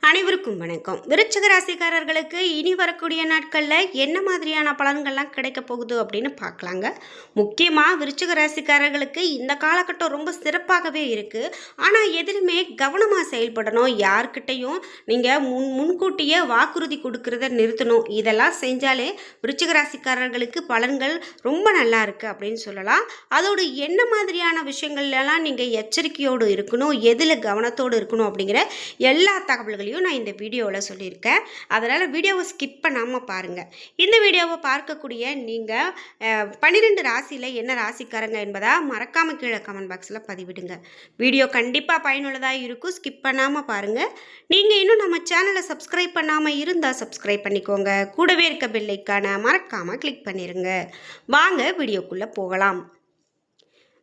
அனைவருக்கும் வணக்கம். விருச்சிக ராசிக்காரர்களுக்கு இனி வரக்கூடிய நாட்களில் என்ன மாதிரியான பலன்கள்லாம் கிடைக்க போகுது அப்படின்னு பார்க்கலாங்க. முக்கியமாக விருச்சிக ராசிக்காரர்களுக்கு இந்த காலகட்டம் ரொம்ப சிறப்பாகவே இருக்குது. ஆனால் எதிலுமே கவனமாக செயல்படணும். யார்கிட்டையும் நீங்கள் முன்கூட்டியே வாக்குறுதி கொடுக்கறத நிறுத்தணும். இதெல்லாம் செஞ்சாலே விருச்சிக ராசிக்காரர்களுக்கு பலன்கள் ரொம்ப நல்லா இருக்குது அப்படின்னு சொல்லலாம். அதோடு என்ன மாதிரியான விஷயங்கள்லாம் நீங்கள் எச்சரிக்கையோடு இருக்கணும், எதில் கவனத்தோடு இருக்கணும் அப்படிங்கிற எல்லா தகவல்களையும் நான் இந்த வீடியோவில் சொல்லியிருக்கேன். அதனால் வீடியோவை ஸ்கிப் பண்ணாமல் பாருங்கள். இந்த வீடியோவை பார்க்கக்கூடிய நீங்கள் 12 ராசியில் என்ன ராசிக்காரங்க என்பதை மறக்காமல் கீழே கமெண்ட் பாக்ஸில் பதிவிடுங்க. வீடியோ கண்டிப்பாக பயனுள்ளதாக இருக்கும். ஸ்கிப் பண்ணாமல் பாருங்கள். நீங்கள் இன்னும் நம்ம சேனலை சப்ஸ்கிரைப் பண்ணாமல் இருந்தால் சப்ஸ்கிரைப் பண்ணிக்கோங்க. கூடவே இருக்க பெல் ஐக்கானை மறக்காமல் கிளிக் பண்ணிடுங்க. வாங்க வீடியோக்குள்ளே போகலாம்.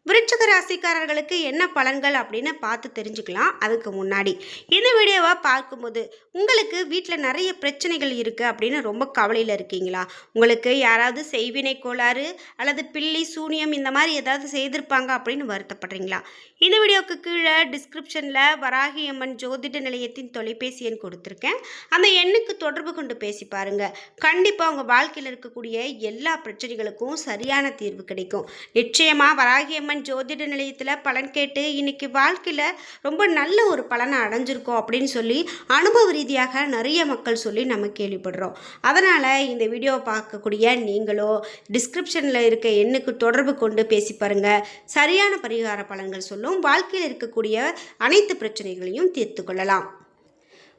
விருச்சிக ராசிக்காரர்களுக்கு என்ன பலன்கள் அப்படின்னு பார்த்து தெரிஞ்சுக்கலாம். அதுக்கு முன்னாடி இந்த வீடியோவை பார்க்கும்போது உங்களுக்கு வீட்டில் நிறைய பிரச்சனைகள் இருக்குது அப்படின்னு ரொம்ப கவலையில் இருக்கீங்களா? உங்களுக்கு யாராவது செய்வினை கோளாறு அல்லது பில்லி சூனியம் இந்த மாதிரி ஏதாவது செய்திருப்பாங்க அப்படின்னு வருத்தப்படுறீங்களா? இந்த வீடியோவுக்கு கீழே டிஸ்கிரிப்ஷனில் வராகி அம்மன் ஜோதிட நிலையத்தின் தொலைபேசி எண் கொடுத்துருக்கேன். அந்த எண்ணுக்கு தொடர்பு கொண்டு பேசி பாருங்கள். கண்டிப்பாக உங்கள் வாழ்க்கையில் இருக்கக்கூடிய எல்லா பிரச்சனைகளுக்கும் சரியான தீர்வு கிடைக்கும். நிச்சயமாக வராகி அம்மன் ஜோதிட நிலையத்தில் பலன் கேட்டு இன்னைக்கு வாழ்க்கையில் ரொம்ப நல்ல ஒரு பலனை அடைஞ்சிருக்கோம் அப்படின்னு சொல்லி அனுபவ ரீதியாக நிறைய மக்கள் சொல்லி நம்ம கேள்விப்படுறோம். அதனால் இந்த வீடியோவை பார்க்கக்கூடிய நீங்களோ டிஸ்கிரிப்ஷனில் இருக்க எண்ணுக்கு தொடர்பு கொண்டு பேசி பாருங்கள். சரியான பரிகார பலன்கள் சொல்லும். வாழ்க்கையில் இருக்கக்கூடிய அனைத்து பிரச்சனைகளையும் தீர்த்து கொள்ளலாம்.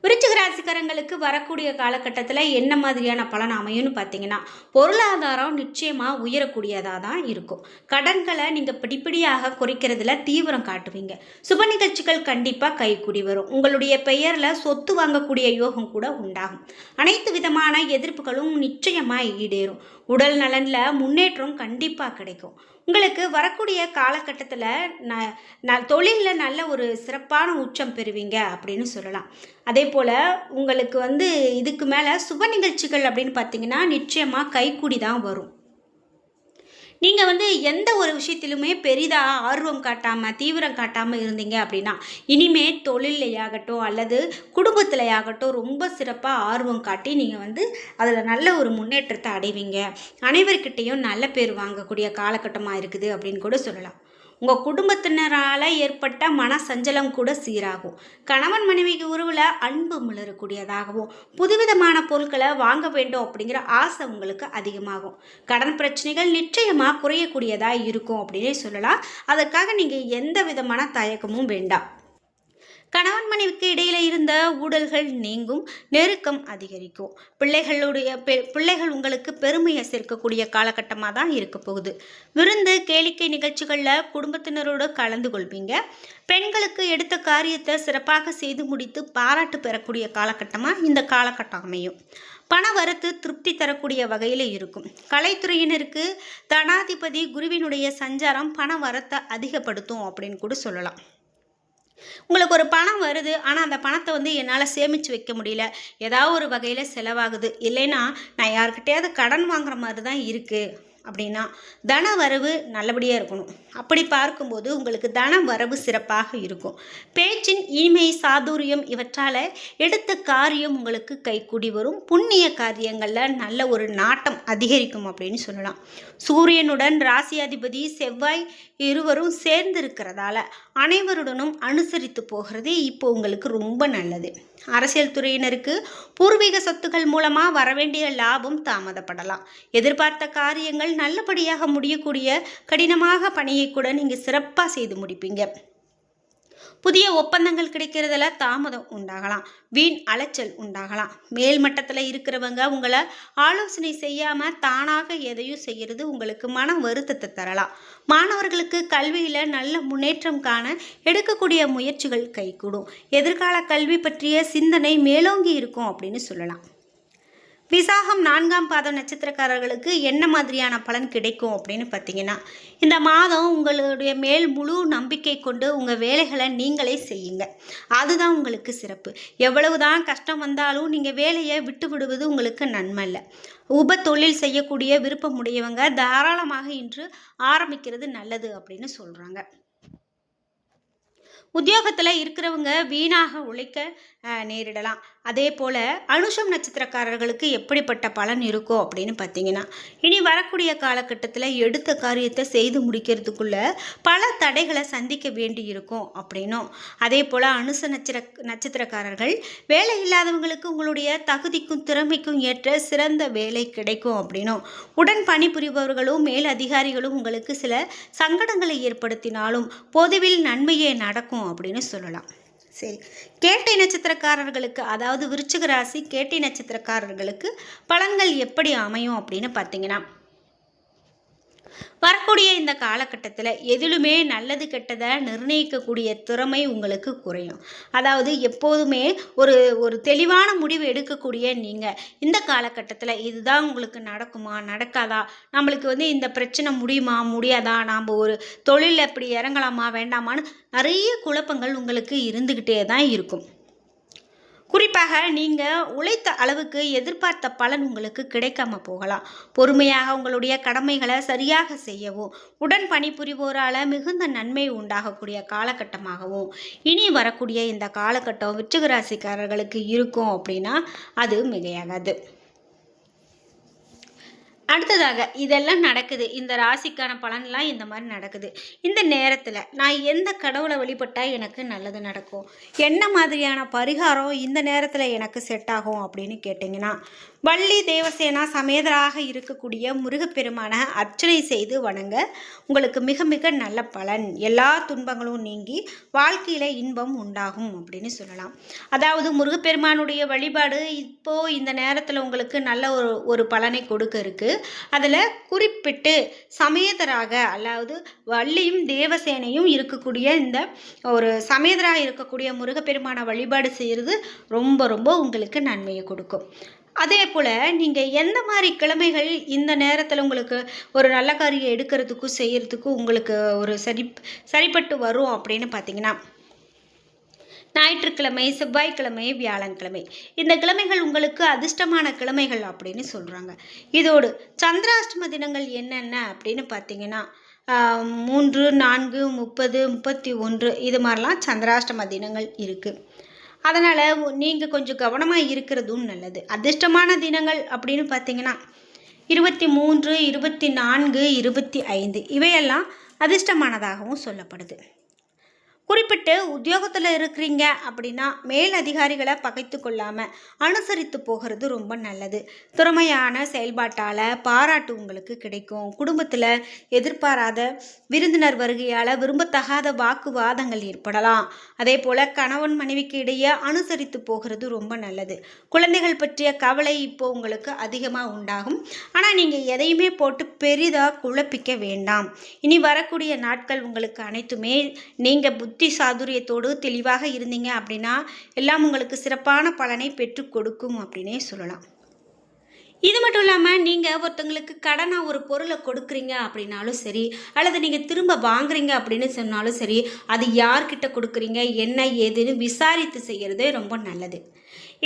விருச்சிக ராசிக்காரங்களுக்கு வரக்கூடிய காலகட்டத்தில் என்ன மாதிரியான பலன் அமையும்னு பார்த்தீங்கன்னா, பொருளாதாரம் நிச்சயமாக உயரக்கூடியதாக தான் இருக்கும். கடன்களை நீங்கள் படிப்படியாக குறைக்கிறதுல தீவிரம் காட்டுவீங்க. சுப நிகழ்ச்சிகள் கண்டிப்பாக கைக்கூடி வரும். உங்களுடைய பெயரில் சொத்து வாங்கக்கூடிய யோகம் கூட உண்டாகும். அனைத்து விதமான எதிர்ப்புகளும் நிச்சயமாக ஈடேறும். உடல் நலனில் முன்னேற்றம் கண்டிப்பாக கிடைக்கும். உங்களுக்கு வரக்கூடிய காலகட்டத்தில் தொழிலில் நல்ல ஒரு சிறப்பான உச்சம் பெறுவீங்க அப்படின்னு சொல்லலாம். அதே போல் உங்களுக்கு இதுக்கு மேலே சுப நிகழ்ச்சிகள் அப்படின்னு பார்த்தீங்கன்னா நிச்சயமாக கைக்கூடி தான் வரும். நீங்கள் எந்த ஒரு விஷயத்திலுமே பெரிதாக ஆர்வம் காட்டாமல் தீவிரம் காட்டாமல் இருந்தீங்க அப்படின்னா இனிமேல் தொழிலையாகட்டும் அல்லது குடும்பத்திலையாகட்டும் ரொம்ப சிறப்பாக ஆர்வம் காட்டி நீங்கள் அதில் நல்ல ஒரு முன்னேற்றத்தை அடைவீங்க. அனைவர்கிட்டையும் நல்ல பேர் வாங்கக்கூடிய காலகட்டமாக இருக்குது அப்படின்னு கூட சொல்லலாம். உங்கள் குடும்பத்தினரால் ஏற்பட்ட மன சஞ்சலம் கூட சீராகும். கணவன் மனைவிக்கு உறவில் அன்பு மலரக்கூடியதாகவும் புதுவிதமான பொருட்களை வாங்க வேண்டும் அப்படிங்கிற ஆசை உங்களுக்கு அதிகமாகும். கடன் பிரச்சனைகள் நிச்சயமாக குறையக்கூடியதாக இருக்கும் அப்படின்னே சொல்லலாம். அதற்காக நீங்கள் எந்த விதமான தயக்கமும் வேண்டாம். கணவன் மனைவிக்கு இடையில் இருந்த ஊடல்கள் நீங்கும், நெருக்கம் அதிகரிக்கும். பிள்ளைகள் உங்களுக்கு பெருமையை சேர்க்கக்கூடிய காலகட்டமாக தான் இருக்க போகுது. விருந்து கேளிக்கை நிகழ்ச்சிகளில் குடும்பத்தினரோடு கலந்து கொள்வீங்க. பெண்களுக்கு எடுத்த காரியத்தை சிறப்பாக செய்து முடித்து பாராட்டு பெறக்கூடிய காலகட்டமாக இந்த காலகட்டம் அமையும். பண வரத்து திருப்தி தரக்கூடிய வகையில் இருக்கும். கலைத்துறையினருக்கு தனாதிபதி குருவினுடைய சஞ்சாரம் பண வரத்தை அதிகப்படுத்தும் அப்படின்னு கூட சொல்லலாம். உங்களுக்கு ஒரு பணம் வருது, ஆனால் அந்த பணத்தை என்னால் சேமித்து வைக்க முடியல, ஏதாவது ஒரு வகையில் செலவாகுது, இல்லைன்னா நான் யார்கிட்டையாவது கடன் வாங்குற மாதிரி தான் இருக்குது அப்படின்னா தன வரவு நல்லபடியாக இருக்கணும். அப்படி பார்க்கும்போது உங்களுக்கு தன வரவு சிறப்பாக இருக்கும். பேச்சின் இனிமை சாதுரியம் இவற்றால் எடுத்த காரியம் உங்களுக்கு கைக்கூடி வரும். புண்ணிய காரியங்களில் நல்ல ஒரு நாட்டம் அதிகரிக்கும் அப்படின்னு சொல்லலாம். சூரியனுடன் ராசி அதிபதி செவ்வாய் இருவரும் சேர்ந்து இருக்கிறதால அனைவருடனும் அனுசரித்து போகிறது இப்போ உங்களுக்கு ரொம்ப நல்லது. அரசியல் துறையினருக்கு பூர்வீக சொத்துக்கள் மூலமாக வரவேண்டிய லாபம் தாமதப்படலாம். எதிர்பார்த்த காரியங்கள் நல்லபடியாக முடியக்கூடிய கடினமாக பணியை கூட நீங்கள் சிறப்பாக செய்து முடிப்பீங்க. புதிய ஒப்பந்தங்கள் கிடைக்கிறதுல தாமதம் உண்டாகலாம். வீண் அலைச்சல் உண்டாகலாம். மேல் மட்டத்தில் இருக்கிறவங்க உங்களை ஆலோசனை செய்யாமல் தானாக எதையும் செய்கிறது உங்களுக்கு மன வருத்தத்தை தரலாம். மாணவர்களுக்கு கல்வியில் நல்ல முன்னேற்றம் காண எடுக்கக்கூடிய முயற்சிகள் கைகூடும். எதிர்கால கல்வி பற்றிய சிந்தனை மேலோங்கி இருக்கும் அப்படின்னு சொல்லலாம். விசாகம் 4ஆம் பாதம் நட்சத்திரக்காரர்களுக்கு என்ன மாதிரியான பலன் கிடைக்கும் அப்படின்னு பார்த்தீங்கன்னா, இந்த மாதம் உங்களுடைய மேல் முழு நம்பிக்கை கொண்டு உங்கள் வேலைகளை நீங்களே செய்யுங்க. அதுதான் உங்களுக்கு சிறப்பு. எவ்வளவுதான் கஷ்டம் வந்தாலும் நீங்கள் வேலையை விட்டு விடுவது உங்களுக்கு நன்மை இல்லை. உப தொழில் செய்யக்கூடிய விருப்பமுடையவங்க தாராளமாக இன்று ஆரம்பிக்கிறது நல்லது அப்படின்னு சொல்கிறாங்க. உத்தியோகத்தில் இருக்கிறவங்க வீணாக உழைக்க நேரிடலாம். அதே போல் அனுஷம் நட்சத்திரக்காரர்களுக்கு எப்படிப்பட்ட பலன் இருக்கும் அப்படின்னு பார்த்தீங்கன்னா, இனி வரக்கூடிய காலகட்டத்தில் எடுத்த காரியத்தை செய்து முடிக்கிறதுக்குள்ள பல தடைகளை சந்திக்க வேண்டி இருக்கும் அப்படின்னும், அதே போல் நட்சத்திரக்காரர்கள் வேலை இல்லாதவங்களுக்கு உங்களுடைய தகுதிக்கும் திறமைக்கும் ஏற்ற சிறந்த வேலை கிடைக்கும் அப்படின்னும், உடன் பணிபுரிபவர்களும் மேல் அதிகாரிகளும் உங்களுக்கு சில சங்கடங்களை ஏற்படுத்தினாலும் பொதுவில் நன்மையே நடக்கும் அப்படின்னு சொல்லலாம். சரி, கேட்டை நட்சத்திரக்காரர்களுக்கு, அதாவது விருச்சிக ராசி கேட்டை நட்சத்திரக்காரர்களுக்கு பலன்கள் எப்படி அமையும் அப்படின்னு பார்த்தீங்கன்னா, வரக்கூடிய இந்த காலகட்டத்தில் எதிலுமே நல்லது கெட்டதை நிர்ணயிக்கக்கூடிய திறமை உங்களுக்கு குறையும். அதாவது எப்போதுமே ஒரு ஒரு தெளிவான முடிவு எடுக்கக்கூடிய நீங்கள் இந்த காலகட்டத்தில் இதுதான் உங்களுக்கு நடக்குமா நடக்காதா, நம்மளுக்கு இந்த பிரச்சனை முடியுமா முடியாதா, நாம் ஒரு தொழில் எப்படி இறங்கலாமா வேண்டாமான்னு நிறைய குழப்பங்கள் உங்களுக்கு இருந்துக்கிட்டே தான் இருக்கும். குறிப்பாக நீங்கள் உழைத்த அளவுக்கு எதிர்பார்த்த பலன் உங்களுக்கு கிடைக்காம போகலாம். பொறுமையாக உங்களுடைய கடமைகளை சரியாக செய்யவும், உடன் பணிபுரிவோரால் மிகுந்த நன்மை உண்டாகக்கூடிய காலகட்டமாகவும் இனி வரக்கூடிய இந்த காலகட்டம் விருச்சிக ராசிக்காரர்களுக்கு இருக்கும் அப்படின்னா அது மிகையாகாது. அடுத்ததாக இதெல்லாம் நடக்குது, இந்த ராசிக்கான பலன்லாம் இந்த மாதிரி நடக்குது. இந்த நேரத்தில் நான் எந்த கடவுளை வழிபட்டால் எனக்கு நல்லது நடக்கும், என்ன மாதிரியான பரிகாரம் இந்த நேரத்தில் எனக்கு செட் ஆகும் அப்படின்னு கேட்டிங்கன்னா, வள்ளி தேவசேனா சமேதராக இருக்கக்கூடிய முருகப்பெருமான அர்ச்சனை செய்து வணங்க உங்களுக்கு மிக மிக நல்ல பலன், எல்லா துன்பங்களும் நீங்கி வாழ்க்கையில் இன்பம் உண்டாகும் அப்படின்னு சொல்லலாம். அதாவது முருகப்பெருமானுடைய வழிபாடு இப்போது இந்த நேரத்தில் உங்களுக்கு நல்ல ஒரு பலனை கொடுக்க இருக்குது. அதில் குறிப்பிட்டு சமேதராக, அதாவது வள்ளியும் தேவசேனையும் இருக்கக்கூடிய இந்த ஒரு சமேதராக இருக்கக்கூடிய முருகப்பெருமான வழிபாடு செய்கிறது ரொம்ப ரொம்ப உங்களுக்கு நன்மையை கொடுக்கும். அதே போல் நீங்கள் எந்த மாதிரி கிழமைகள் இந்த நேரத்தில் உங்களுக்கு ஒரு நல்ல காரியம் எடுக்கிறதுக்கும் செய்கிறதுக்கும் உங்களுக்கு ஒரு சரிப்பட்டு வரும் அப்படின்னு பார்த்தீங்கன்னா, ஞாயிற்றுக்கிழமை, செவ்வாய்க்கிழமை, வியாழக்கிழமை, இந்த கிழமைகள் உங்களுக்கு அதிர்ஷ்டமான கிழமைகள் அப்படின்னு சொல்கிறாங்க. இதோடு சந்திராஷ்டம தினங்கள் என்னென்ன அப்படின்னு பார்த்தீங்கன்னா, 3, 4, 30, 31 இது மாதிரிலாம் சந்திராஷ்டம தினங்கள் இருக்குது. அதனால் நீங்கள் கொஞ்சம் கவனமாக இருக்கிறதும் நல்லது. அதிர்ஷ்டமான தினங்கள் அப்படின்னு பார்த்தீங்கன்னா 23, 24, 25 இவையெல்லாம் அதிர்ஷ்டமானதாகவும் சொல்லப்படுது. குறிப்பிட்டு உத்தியோகத்தில் இருக்கிறீங்க அப்படின்னா மேல் அதிகாரிகளை பகைத்து கொள்ளாமல் அனுசரித்து போகிறது ரொம்ப நல்லது. திறமையான செயல்பாட்டால் பாராட்டு உங்களுக்கு கிடைக்கும். குடும்பத்தில் எதிர்பாராத விருந்தினர் வருகையால் விரும்பத்தகாத வாக்குவாதங்கள் ஏற்படலாம். அதே போல் கணவன் மனைவிக்கு இடையே அனுசரித்து போகிறது ரொம்ப நல்லது. குழந்தைகள் பற்றிய கவலை இப்போ உங்களுக்கு அதிகமாக உண்டாகும். ஆனால் நீங்கள் எதையுமே போட்டு பெரிதாக குழப்பிக்க வேண்டாம். இனி வரக்கூடிய நாட்கள் உங்களுக்கு அனைத்துமே நீங்கள் புத்தி சாதுரியத்தோடு தெளிவாக இருந்தீங்க அப்படின்னா எல்லாம் உங்களுக்கு சிறப்பான பலனை பெற்றுக் கொடுக்கும் அப்படின்னே சொல்லலாம். இது மட்டும் இல்லாமல் நீங்கள் ஒருத்தங்களுக்கு கடனாக ஒரு பொருளை கொடுக்குறீங்க அப்படின்னாலும் சரி, அல்லது நீங்கள் திரும்ப வாங்குறீங்க அப்படின்னு சொன்னாலும் சரி, அது யார்கிட்ட கொடுக்குறீங்க என்ன ஏதுன்னு விசாரித்து செய்கிறதே ரொம்ப நல்லது.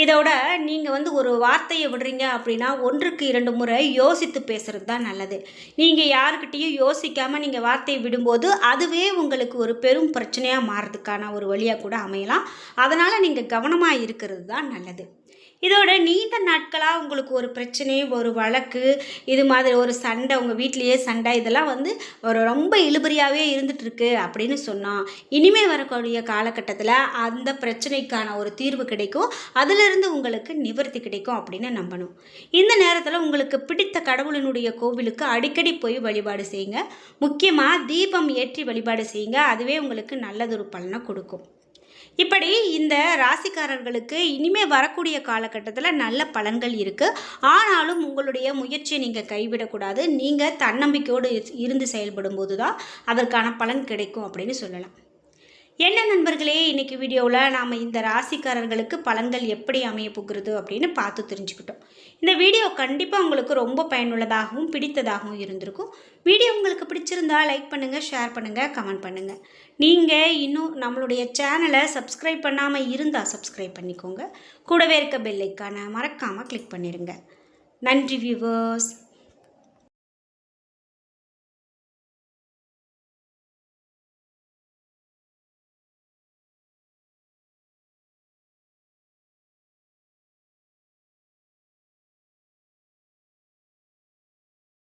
இதோட நீங்கள் ஒரு வார்த்தையை விடுறீங்க அப்படின்னா 1க்கு 2 முறை யோசித்து பேசுகிறது தான் நல்லது. நீங்கள் யாருக்கிட்டையும் யோசிக்காமல் நீங்கள் வார்த்தையை விடும்போது அதுவே உங்களுக்கு ஒரு பெரும் பிரச்சனையாக மாறதுக்கான ஒரு வழியாக கூட அமையலாம். அதனால் நீங்கள் கவனமாக இருக்கிறது தான் நல்லது. இதோட நீண்ட நாட்களாக உங்களுக்கு ஒரு பிரச்சனை, ஒரு வழக்கு, இது மாதிரி ஒரு சண்டை, உங்கள் வீட்லேயே சண்டை, இதெல்லாம் ஒரு ரொம்ப இழுபறியாகவே இருந்துகிட்ருக்கு அப்படின்னு சொன்னால் இனிமேல் வரக்கூடிய காலகட்டத்தில் அந்த பிரச்சனைக்கான ஒரு தீர்வு கிடைக்கும். அதிலிருந்து உங்களுக்கு நிவர்த்தி கிடைக்கும் அப்படின்னு நம்பணும். இந்த நேரத்தில் உங்களுக்கு பிடித்த கடவுளினுடைய கோவிலுக்கு அடிக்கடி போய் வழிபாடு செய்யுங்க. முக்கியமாக தீபம் ஏற்றி வழிபாடு செய்யுங்க. அதுவே உங்களுக்கு நல்லதொரு பலனை கொடுக்கும். இப்படி இந்த ராசிக்காரர்களுக்கு இனிமேல் வரக்கூடிய காலகட்டத்தில் நல்ல பலன்கள் இருக்குது. ஆனாலும் உங்களுடைய முயற்சியை நீங்கள் கைவிடக்கூடாது. நீங்கள் தன்னம்பிக்கையோடு இருந்து செயல்படும் போது தான் அதற்கான பலன் கிடைக்கும் அப்படின்னு சொல்லலாம். என்ன நண்பர்களே, இன்றைக்கி வீடியோவில் நாம் இந்த ராசிக்காரர்களுக்கு பலன்கள் எப்படி அமைய போகிறது அப்படின்னு பார்த்து தெரிஞ்சுக்கிட்டோம். இந்த வீடியோ கண்டிப்பாக உங்களுக்கு ரொம்ப பயனுள்ளதாகவும் பிடித்ததாகவும் இருந்திருக்கும். வீடியோ உங்களுக்கு பிடிச்சிருந்தா லைக் பண்ணுங்கள், ஷேர் பண்ணுங்கள், கமெண்ட் பண்ணுங்கள். நீங்கள் இன்னும் நம்மளுடைய சேனலை சப்ஸ்கிரைப் பண்ணாமல் இருந்தால் சப்ஸ்கிரைப் பண்ணிக்கோங்க. கூடவே இருக்க பெல் ஐக்கானை மறக்காமல் கிளிக் பண்ணிடுங்க. நன்றி வியூவர்ஸ்.